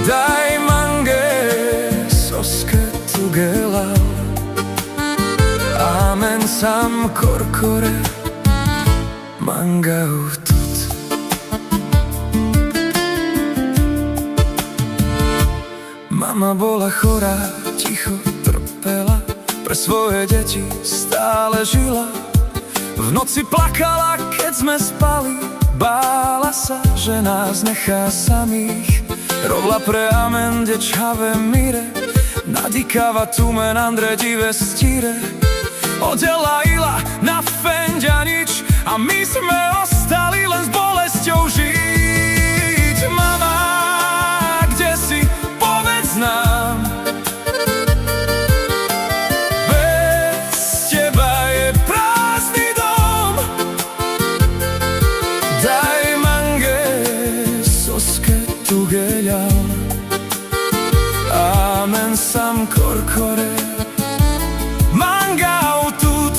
Daj mange soske tugela. Amen sam korkore manga utut. Mama bola chorá, ticho trpela, pre svoje deti stále žila. V noci plakala, keď sme spali, bála sa, že nás nechá samých. Rovla pre amen dečave mire, nadikava tu men andre di vestire. Odjela ila na fenďanič a my sme ostali len s bolesťou žiť. Mama, kde si? Povedz nám. Bez teba je prázdny dom. Daj mange soske tugeľal. Amen sam korkore manga utut.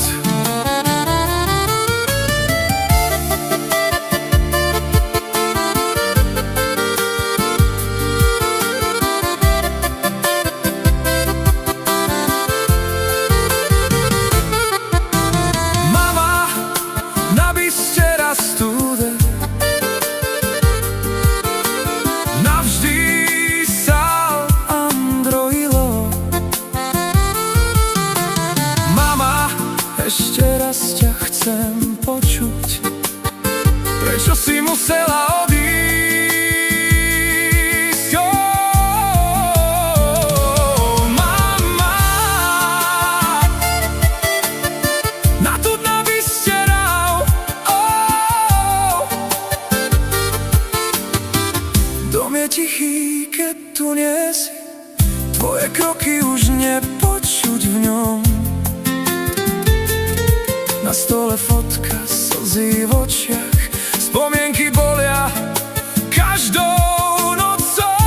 Mama, nabiste raz stude, navždy sa androjilo. Mama, ešte raz ťa chcem počuť. Prečo si musela odísť? Mama, na tu dna vysteral. Dom je tichý, keď tu nie si, tvoje kroky už nepočuť v ňom. Na stole fotka, slzy v očiach, spomienky bolia každou nocou.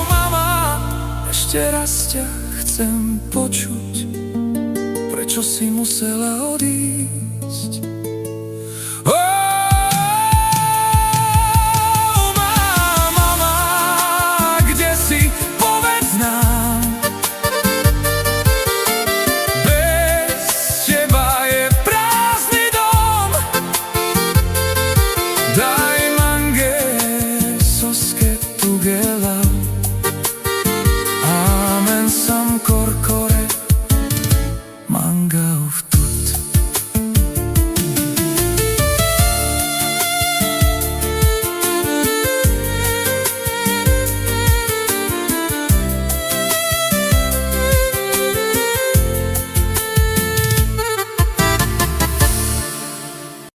Mama, ešte raz ťa chcem počuť. Prečo si musela odísť?